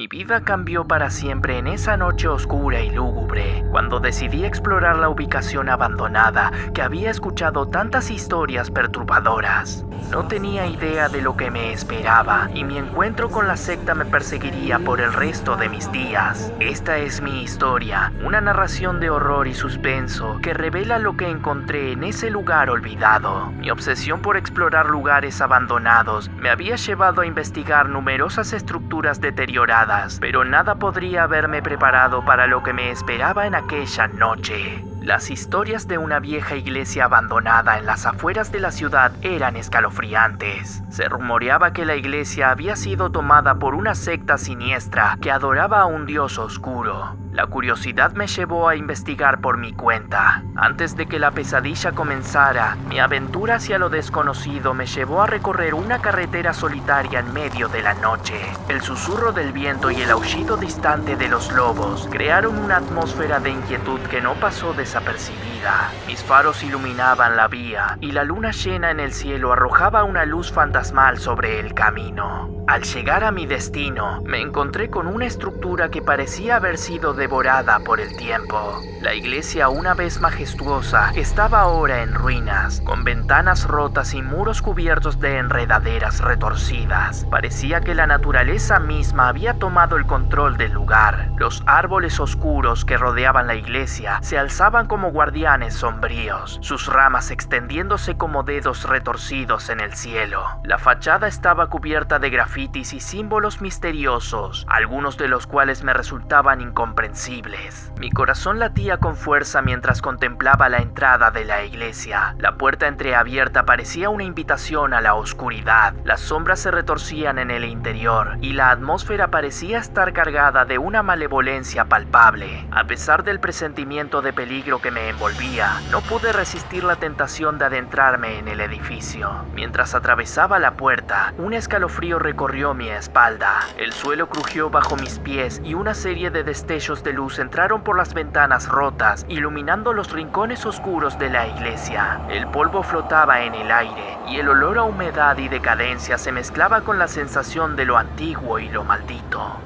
Mi vida cambió para siempre en esa noche oscura y lúgubre, cuando decidí explorar la ubicación abandonada que había escuchado tantas historias perturbadoras. No tenía idea de lo que me esperaba y mi encuentro con la secta me perseguiría por el resto de mis días. Esta es mi historia, una narración de horror y suspenso que revela lo que encontré en ese lugar olvidado. Mi obsesión por explorar lugares abandonados me había llevado a investigar numerosas estructuras deterioradas, pero nada podría haberme preparado para lo que me esperaba en aquella noche. Las historias de una vieja iglesia abandonada en las afueras de la ciudad eran escalofriantes. Se rumoreaba que la iglesia había sido tomada por una secta siniestra que adoraba a un dios oscuro. La curiosidad me llevó a investigar por mi cuenta. Antes de que la pesadilla comenzara, mi aventura hacia lo desconocido me llevó a recorrer una carretera solitaria en medio de la noche. El susurro del viento y el aullido distante de los lobos crearon una atmósfera de inquietud que no pasó desapercibida. Mis faros iluminaban la vía y la luna llena en el cielo arrojaba una luz fantasmal sobre el camino. Al llegar a mi destino, me encontré con una estructura que parecía haber sido devorada por el tiempo. La iglesia, una vez majestuosa, estaba ahora en ruinas, con ventanas rotas y muros cubiertos de enredaderas retorcidas. Parecía que la naturaleza misma había tomado el control del lugar. Los árboles oscuros que rodeaban la iglesia se alzaban como guardianes sombríos, sus ramas extendiéndose como dedos retorcidos en el cielo. La fachada estaba cubierta de grafitis y símbolos misteriosos, algunos de los cuales me resultaban incomprensibles. Mi corazón latía con fuerza mientras contemplaba la entrada de la iglesia. La puerta entreabierta parecía una invitación a la oscuridad. Las sombras se retorcían en el interior y la atmósfera parecía estar cargada de una malevolencia palpable. A pesar del presentimiento de peligro que me envolvía, no pude resistir la tentación de adentrarme en el edificio. Mientras atravesaba la puerta, un escalofrío recorrió mi espalda. El suelo crujió bajo mis pies y una serie de destellos de luz entraron por las ventanas rotas, iluminando los rincones oscuros de la iglesia. El polvo flotaba en el aire y el olor a humedad y decadencia se mezclaba con la sensación de lo antiguo y lo maldito.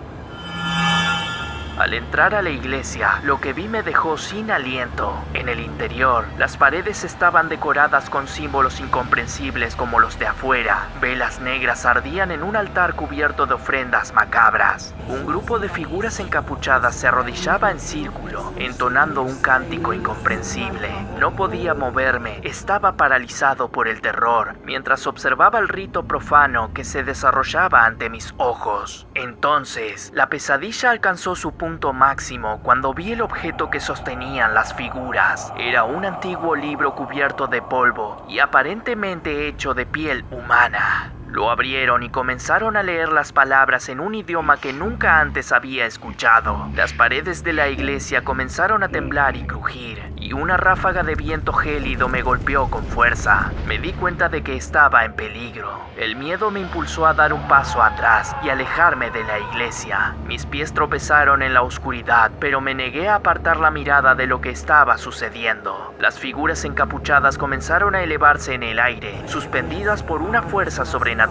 Al entrar a la iglesia, lo que vi me dejó sin aliento. En el interior, las paredes estaban decoradas con símbolos incomprensibles como los de afuera. Velas negras ardían en un altar cubierto de ofrendas macabras. Un grupo de figuras encapuchadas se arrodillaba en círculo, entonando un cántico incomprensible. No podía moverme, estaba paralizado por el terror, mientras observaba el rito profano que se desarrollaba ante mis ojos. Entonces, la pesadilla alcanzó su punto máximo cuando vi el objeto que sostenían las figuras. Era un antiguo libro cubierto de polvo y aparentemente hecho de piel humana. Lo abrieron y comenzaron a leer las palabras en un idioma que nunca antes había escuchado. Las paredes de la iglesia comenzaron a temblar y crujir, y una ráfaga de viento gélido me golpeó con fuerza. Me di cuenta de que estaba en peligro. El miedo me impulsó a dar un paso atrás y alejarme de la iglesia. Mis pies tropezaron en la oscuridad, pero me negué a apartar la mirada de lo que estaba sucediendo. Las figuras encapuchadas comenzaron a elevarse en el aire, suspendidas por una fuerza sobrenatural.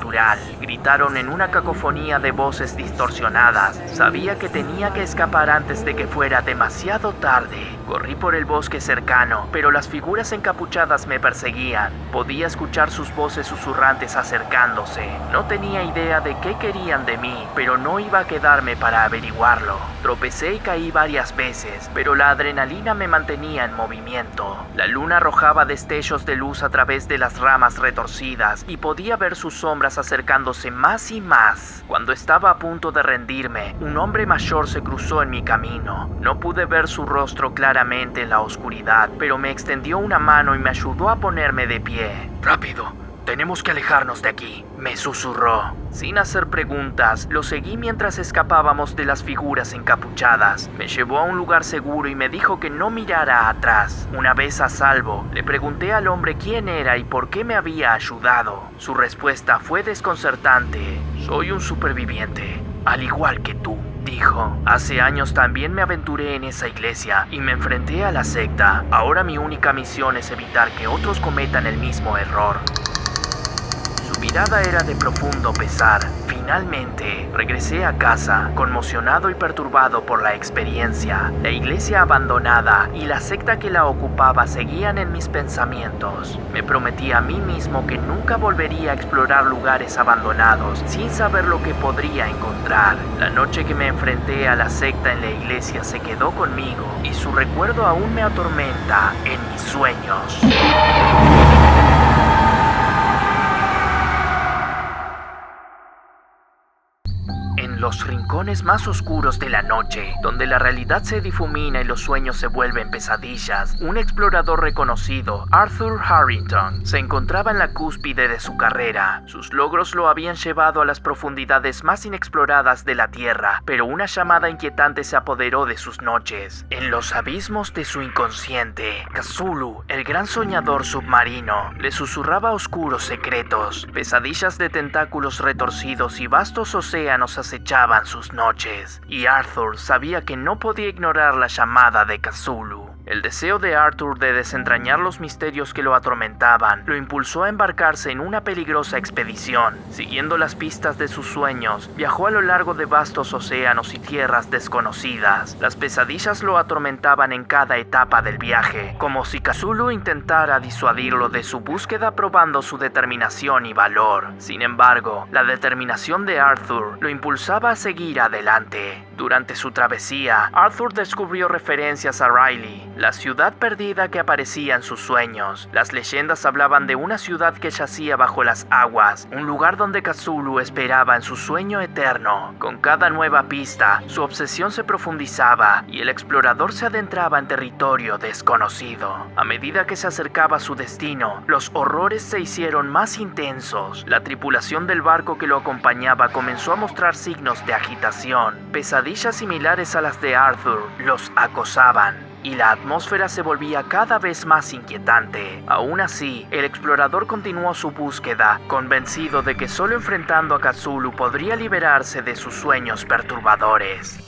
Gritaron en una cacofonía de voces distorsionadas. Sabía que tenía que escapar antes de que fuera demasiado tarde. Corrí por el bosque cercano, pero las figuras encapuchadas me perseguían. Podía escuchar sus voces susurrantes acercándose. No tenía idea de qué querían de mí, pero no iba a quedarme para averiguarlo. Tropecé y caí varias veces, pero la adrenalina me mantenía en movimiento. La luna arrojaba destellos de luz a través de las ramas retorcidas y podía ver sus sombras acercándose más y más. Cuando estaba a punto de rendirme, un hombre mayor se cruzó en mi camino. No pude ver su rostro claramente en la oscuridad, pero me extendió una mano y me ayudó a ponerme de pie. «Rápido, tenemos que alejarnos de aquí», me susurró. Sin hacer preguntas, lo seguí mientras escapábamos de las figuras encapuchadas. Me llevó a un lugar seguro y me dijo que no mirara atrás. Una vez a salvo, le pregunté al hombre quién era y por qué me había ayudado. Su respuesta fue desconcertante. «Soy un superviviente, al igual que tú», dijo. «Hace años también me aventuré en esa iglesia y me enfrenté a la secta. Ahora mi única misión es evitar que otros cometan el mismo error». mirada era de profundo pesar. Finalmente, regresé a casa, conmocionado y perturbado por la experiencia. La iglesia abandonada y la secta que la ocupaba seguían en mis pensamientos. Me prometí a mí mismo que nunca volvería a explorar lugares abandonados sin saber lo que podría encontrar. La noche que me enfrenté a la secta en la iglesia se quedó conmigo y su recuerdo aún me atormenta en mis sueños. En los rincones más oscuros de la noche, donde la realidad se difumina y los sueños se vuelven pesadillas, un explorador reconocido, Arthur Harrington, se encontraba en la cúspide de su carrera. Sus logros lo habían llevado a las profundidades más inexploradas de la Tierra, pero una llamada inquietante se apoderó de sus noches. En los abismos de su inconsciente, Cthulhu, el gran soñador submarino, le susurraba oscuros secretos. Pesadillas de tentáculos retorcidos y vastos océanos acechaban sus noches, y Arthur sabía que no podía ignorar la llamada de Cthulhu. El deseo de Arthur de desentrañar los misterios que lo atormentaban lo impulsó a embarcarse en una peligrosa expedición. Siguiendo las pistas de sus sueños, viajó a lo largo de vastos océanos y tierras desconocidas. Las pesadillas lo atormentaban en cada etapa del viaje, como si Cthulhu intentara disuadirlo de su búsqueda, probando su determinación y valor. Sin embargo, la determinación de Arthur lo impulsaba a seguir adelante. Durante su travesía, Arthur descubrió referencias a Riley, la ciudad perdida que aparecía en sus sueños. Las leyendas hablaban de una ciudad que yacía bajo las aguas, un lugar donde Cthulhu esperaba en su sueño eterno. Con cada nueva pista, su obsesión se profundizaba y el explorador se adentraba en territorio desconocido. A medida que se acercaba a su destino, los horrores se hicieron más intensos. La tripulación del barco que lo acompañaba comenzó a mostrar signos de agitación. Pesadillas similares a las de Arthur los acosaban, y la atmósfera se volvía cada vez más inquietante. Aún así, el explorador continuó su búsqueda, convencido de que solo enfrentando a Cthulhu podría liberarse de sus sueños perturbadores.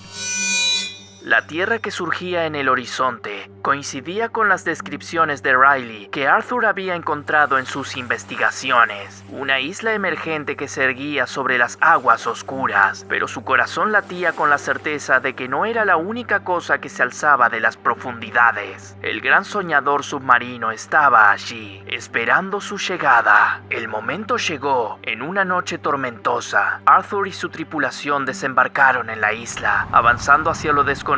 La tierra que surgía en el horizonte coincidía con las descripciones de Riley que Arthur había encontrado en sus investigaciones. Una isla emergente que se erguía sobre las aguas oscuras, pero su corazón latía con la certeza de que no era la única cosa que se alzaba de las profundidades. El gran soñador submarino estaba allí, esperando su llegada. El momento llegó. En una noche tormentosa, Arthur y su tripulación desembarcaron en la isla, avanzando hacia lo desconocido.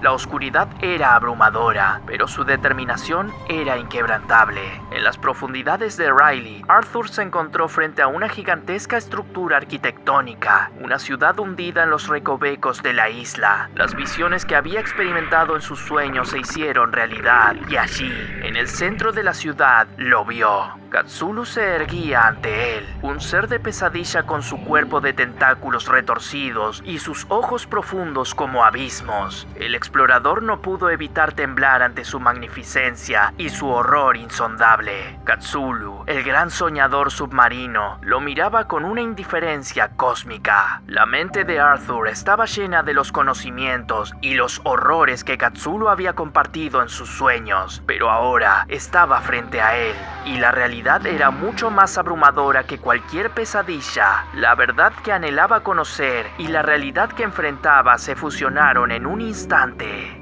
La oscuridad era abrumadora, pero su determinación era inquebrantable. En las profundidades de Riley, Arthur se encontró frente a una gigantesca estructura arquitectónica, una ciudad hundida en los recovecos de la isla. Las visiones que había experimentado en sus sueños se hicieron realidad, y allí, en el centro de la ciudad, lo vio. Cthulhu se erguía ante él, un ser de pesadilla con su cuerpo de tentáculos retorcidos y sus ojos profundos como abismos. El explorador no pudo evitar temblar ante su magnificencia y su horror insondable. Cthulhu, el gran soñador submarino, lo miraba con una indiferencia cósmica. La mente de Arthur estaba llena de los conocimientos y los horrores que Cthulhu había compartido en sus sueños, pero ahora estaba frente a él, y la realidad era mucho más abrumadora que cualquier pesadilla. La verdad que anhelaba conocer y la realidad que enfrentaba se fusionaron en un instante.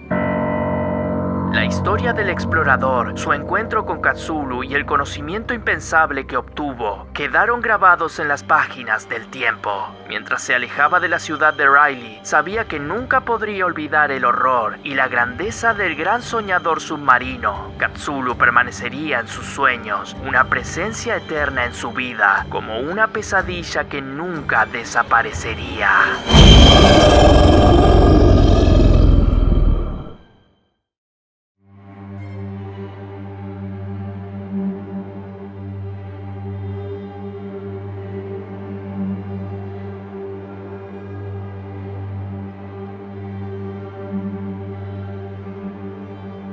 La historia del explorador, su encuentro con Cthulhu y el conocimiento impensable que obtuvo quedaron grabados en las páginas del tiempo. Mientras se alejaba de la ciudad de Riley, sabía que nunca podría olvidar el horror y la grandeza del gran soñador submarino. Cthulhu permanecería en sus sueños, una presencia eterna en su vida, como una pesadilla que nunca desaparecería.